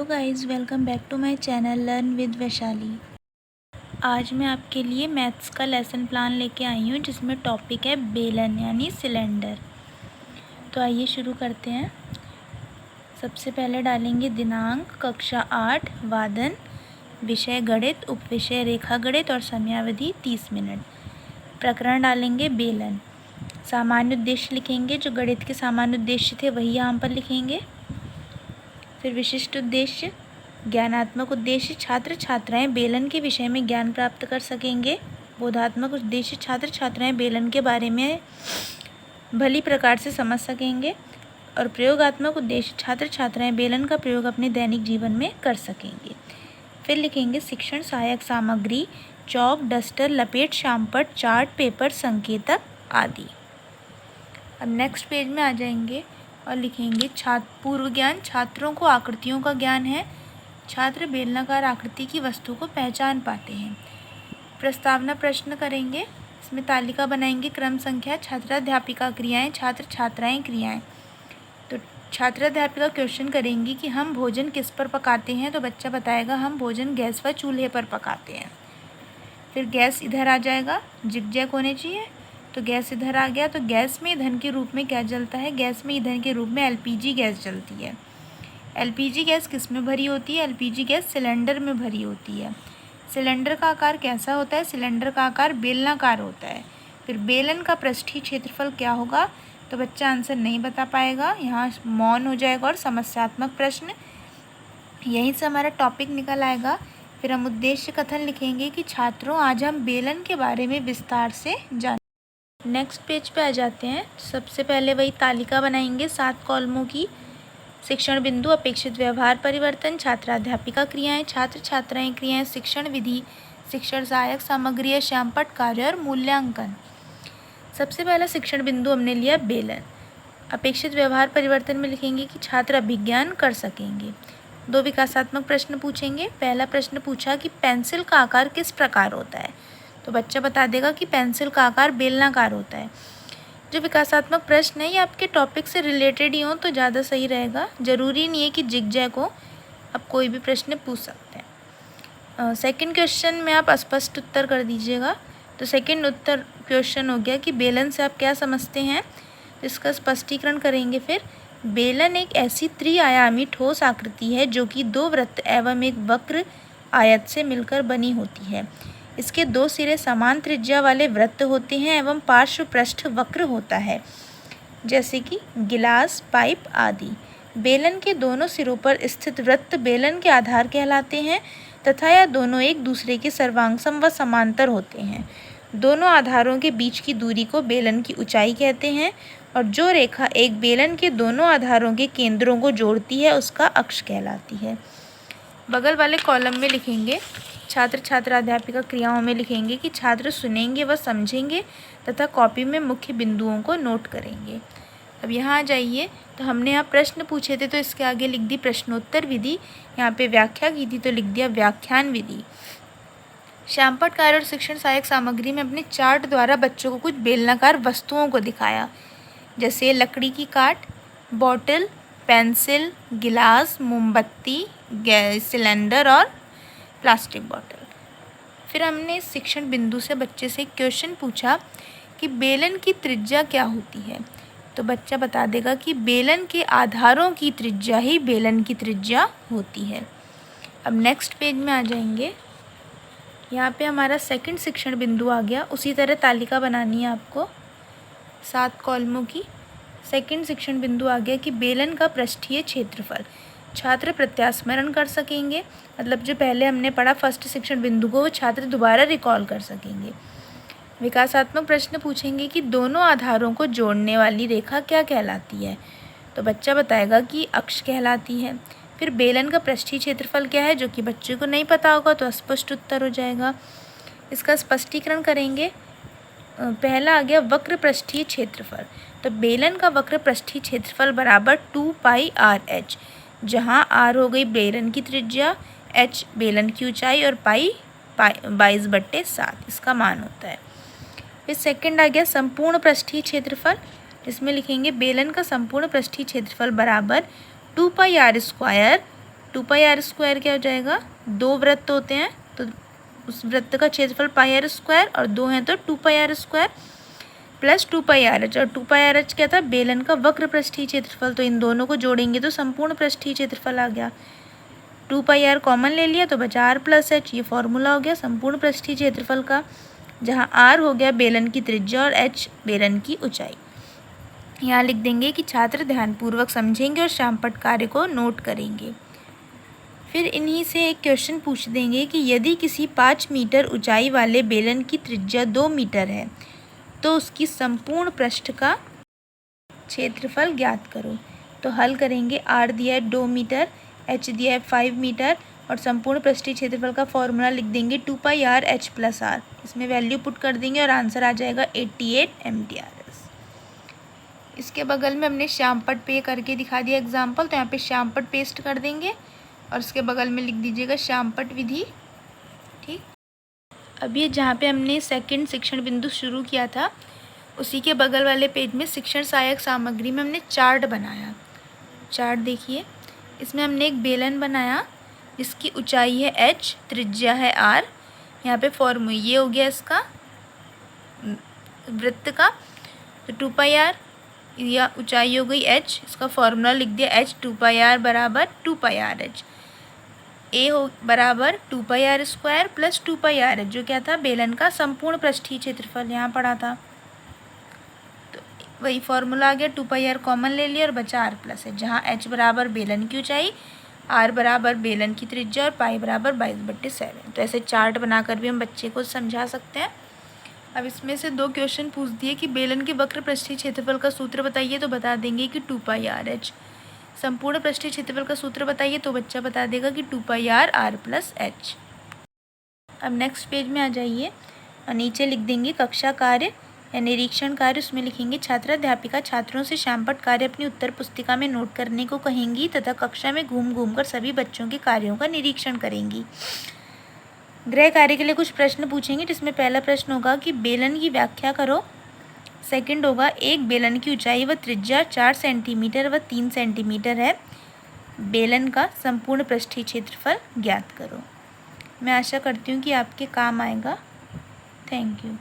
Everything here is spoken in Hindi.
Hello guys, welcome back to my channel learn with Vaishali. आज मैं आपके लिए मैथ्स का लेसन प्लान लेके आई हूँ जिसमें टॉपिक है बेलन यानी सिलेंडर। तो आइए शुरू करते हैं। सबसे पहले डालेंगे दिनांक, कक्षा 8, वादन, विषय गणित, उपविषय रेखा गणित और समयावधि 30 मिनट। प्रकरण डालेंगे बेलन। सामान्य उद्देश्य लिखेंगे, जो गणित के सामान्य उद्देश्य थे वही यहाँ पर लिखेंगे। फिर विशिष्ट उद्देश्य, ज्ञानात्मक उद्देश्य, छात्र छात्राएं बेलन के विषय में ज्ञान प्राप्त कर सकेंगे। बोधात्मक उद्देश्य, छात्र छात्राएं बेलन के बारे में भली प्रकार से समझ सकेंगे। और प्रयोगात्मक उद्देश्य, छात्र छात्राएं बेलन का प्रयोग अपने दैनिक जीवन में कर सकेंगे। फिर लिखेंगे शिक्षण सहायक सामग्री, चौक, डस्टर, लपेट, शामपट, चार्ट, पेपर, संकेतक आदि। अब नेक्स्ट पेज में आ जाएंगे और लिखेंगे पूर्व ज्ञान, छात्रों को आकृतियों का ज्ञान है। छात्र बेलनाकार आकृति की वस्तु को पहचान पाते हैं। प्रस्तावना प्रश्न करेंगे, इसमें तालिका बनाएंगे, क्रम संख्या, छात्राध्यापिका क्रियाएं, छात्र छात्राएं क्रियाएं। तो छात्राध्यापिका क्वेश्चन करेंगी कि हम भोजन किस पर पकाते हैं, तो बच्चा बताएगा हम भोजन गैस व चूल्हे पर पकाते हैं। फिर गैस इधर आ जाएगा, जिगजैग होने चाहिए, तो गैस इधर आ गया। तो गैस में ईंधन के रूप में क्या जलता है? गैस में ईंधन के रूप में एलपीजी गैस जलती है। एलपीजी गैस किस में भरी होती है? एलपीजी गैस सिलेंडर में भरी होती है। सिलेंडर का आकार कैसा होता है? सिलेंडर का आकार बेलनाकार होता है। फिर बेलन का पृष्ठीय क्षेत्रफल क्या होगा? तो बच्चा आंसर नहीं बता पाएगा, यहाँ मौन हो जाएगा और समस्यात्मक प्रश्न यहीं से हमारा टॉपिक निकल आएगा। फिर हम उद्देश्य कथन लिखेंगे कि छात्रों आज हम बेलन के बारे में विस्तार से जान। नेक्स्ट पेज पे आ जाते हैं। सबसे पहले वही तालिका बनाएंगे 7 कॉलमों की। शिक्षण बिंदु, अपेक्षित व्यवहार परिवर्तन, छात्राध्यापिका क्रियाएं, छात्र छात्राएं क्रियाएं, शिक्षण विधि, शिक्षण सहायक सामग्री, श्यामपट कार्य और मूल्यांकन। सबसे पहला शिक्षण बिंदु हमने लिया बेलन। अपेक्षित व्यवहार परिवर्तन में लिखेंगे कि छात्र अभिज्ञान कर सकेंगे। 2 विकासात्मक प्रश्न पूछेंगे। पहला प्रश्न पूछा कि पेंसिल का आकार किस प्रकार होता है, तो बच्चा बता देगा कि पेंसिल का आकार बेलनाकार होता है। जो विकासात्मक प्रश्न है ये आपके टॉपिक से रिलेटेड ही हो तो ज़्यादा सही रहेगा, ज़रूरी नहीं है कि जिगजैग हो, आप कोई भी प्रश्न पूछ सकते हैं। सेकंड क्वेश्चन में आप स्पष्ट उत्तर कर दीजिएगा। तो सेकंड उत्तर क्वेश्चन हो गया कि बेलन से आप क्या समझते हैं, तो इसका स्पष्टीकरण करेंगे। फिर बेलन एक ऐसी त्रिआयामी ठोस आकृति है जो कि 2 वृत्त एवं एक वक्र आयत से मिलकर बनी होती है। इसके 2 सिरे समान त्रिज्या वाले वृत्त होते हैं एवं पार्श्व पृष्ठ वक्र होता है, जैसे कि गिलास, पाइप आदि। बेलन के दोनों सिरों पर स्थित वृत्त बेलन के आधार कहलाते हैं तथा यह दोनों एक दूसरे के सर्वांगसम व समांतर होते हैं। दोनों आधारों के बीच की दूरी को बेलन की ऊंचाई कहते हैं और जो रेखा एक बेलन के दोनों आधारों के केंद्रों को जोड़ती है उसका अक्ष कहलाती है। बगल वाले कॉलम में लिखेंगे छात्र छात्राध्यापिका क्रियाओं में लिखेंगे कि छात्र सुनेंगे व समझेंगे तथा कॉपी में मुख्य बिंदुओं को नोट करेंगे। अब यहाँ आ जाइए, तो हमने यहाँ प्रश्न पूछे थे तो इसके आगे लिख दी प्रश्नोत्तर विधि, यहाँ पे व्याख्या की थी तो लिख दिया व्याख्यान विधि। श्यामपट कार्य और शिक्षण सहायक सामग्री में अपने चार्ट द्वारा बच्चों को कुछ बेलनाकार वस्तुओं को दिखाया, जैसे लकड़ी की काट, बॉटल, पेंसिल, गिलास, मोमबत्ती, गैस सिलेंडर और प्लास्टिक बॉटल। फिर हमने शिक्षण बिंदु से बच्चे से क्वेश्चन पूछा कि बेलन की त्रिज्या क्या होती है, तो बच्चा बता देगा कि बेलन के आधारों की त्रिज्या ही बेलन की त्रिज्या होती है। अब नेक्स्ट पेज में आ जाएंगे, यहाँ पे हमारा सेकंड शिक्षण बिंदु आ गया। उसी तरह तालिका बनानी है आपको 7 कॉलमों की। सेकंड शिक्षण बिंदु आ गया कि बेलन का पृष्ठीय क्षेत्रफल। छात्र प्रत्यास्मरण कर सकेंगे, मतलब जो पहले हमने पढ़ा फर्स्ट शिक्षण बिंदु को वो छात्र दोबारा रिकॉल कर सकेंगे। विकासात्मक प्रश्न पूछेंगे कि दोनों आधारों को जोड़ने वाली रेखा क्या कहलाती है, तो बच्चा बताएगा कि अक्ष कहलाती है। फिर बेलन का पृष्ठीय क्षेत्रफल क्या है, जो कि बच्चे को नहीं पता होगा तो स्पष्ट उत्तर हो जाएगा। इसका स्पष्टीकरण करेंगे। पहला आ गया वक्र पृष्ठीय क्षेत्रफल। तो बेलन का वक्र पृष्ठीय क्षेत्रफल बराबर 2πr/h, जहाँ r हो गई बेलन की त्रिज्या, h बेलन की ऊंचाई और पाई 22/7 इसका मान होता है। फिर सेकंड आ गया संपूर्ण पृष्ठीय क्षेत्रफल, जिसमें लिखेंगे बेलन का संपूर्ण पृष्ठीय क्षेत्रफल बराबर 2πr² 2πr² क्या हो जाएगा, 2 वृत्त होते हैं तो उस वृत्त का क्षेत्रफल πr² और 2 हैं तो 2πr² प्लस 2πrh, और 2πrh क्या था, बेलन का वक्र पृष्ठीय क्षेत्रफल। तो इन दोनों को जोड़ेंगे तो संपूर्ण पृष्ठीय क्षेत्रफल आ गया। 2πr कॉमन ले लिया तो बचा r+h, ये फॉर्मूला हो गया संपूर्ण पृष्ठीय क्षेत्रफल का, जहाँ r हो गया बेलन की त्रिज्या और h बेलन की ऊंचाई। यहाँ लिख देंगे कि छात्र ध्यानपूर्वक समझेंगे और शामपट्ट कार्य को नोट करेंगे। फिर इन्हीं से एक क्वेश्चन पूछ देंगे कि यदि किसी 5 मीटर ऊंचाई वाले बेलन की त्रिज्या 2 मीटर है तो उसकी संपूर्ण पृष्ठ का क्षेत्रफल ज्ञात करो। तो हल करेंगे, r दिया है 2 मीटर, h दिया है 5 मीटर और संपूर्ण पृष्ठीय क्षेत्रफल का फॉर्मूला लिख देंगे 2πrh + r। इसमें वैल्यू पुट कर देंगे और आंसर आ जाएगा 88 mTRS। इसके बगल में हमने शामपट्ट पे करके दिखा दिया एग्जाम्पल, तो यहाँ पे शामपट्ट पेस्ट कर देंगे और उसके बगल में लिख दीजिएगा शामपट्ट विधि। ठीक, अब ये जहाँ पे हमने सेकंड शिक्षण बिंदु शुरू किया था उसी के बगल वाले पेज में शिक्षण सहायक सामग्री में हमने चार्ट बनाया। चार्ट देखिए, इसमें हमने एक बेलन बनाया जिसकी ऊंचाई है h, त्रिज्या है r। यहाँ पे फॉर्मूला ये हो गया इसका वृत्त का, तो 2πr या ऊंचाई हो गई h, इसका फॉर्मूला लिख दिया h 2πr बराबर 2πrh। a हो बराबर 2πr² प्लस 2πrh, जो क्या था, बेलन का संपूर्ण पृष्ठीय क्षेत्रफल यहाँ पढ़ा था। तो वही फॉर्मूला आ गया, 2πr कॉमन ले लिया और बचा r+h, जहाँ h बराबर बेलन की ऊंचाई, r बराबर बेलन की त्रिज्या और पाई बराबर 22/7। तो ऐसे चार्ट बनाकर भी हम बच्चे को समझा सकते हैं। अब इसमें से 2 क्वेश्चन पूछ दिए कि बेलन के वक्र पृष्ठीय क्षेत्रफल का सूत्र बताइए, तो बता देंगे कि 2πrh। संपूर्ण पृष्ठीय क्षेत्रफल का सूत्र बताइए, तो बच्चा बता देगा कि 2πr r+h। अब नेक्स्ट पेज में आ जाइए और नीचे लिख देंगे कक्षा कार्य या निरीक्षण कार्य। उसमें लिखेंगे छात्राध्यापिका छात्रों से शामपट्ट कार्य अपनी उत्तर पुस्तिका में नोट करने को कहेंगी तथा कक्षा में घूम घूम कर सभी बच्चों के कार्यों का निरीक्षण करेंगी। गृह कार्य के लिए कुछ प्रश्न पूछेंगे, जिसमें पहला प्रश्न होगा कि बेलन की व्याख्या करो। सेकंड होगा, एक बेलन की ऊंचाई व त्रिज्या 4 सेंटीमीटर व 3 सेंटीमीटर है, बेलन का संपूर्ण पृष्ठीय क्षेत्रफल ज्ञात करो। मैं आशा करती हूँ कि आपके काम आएगा। Thank you.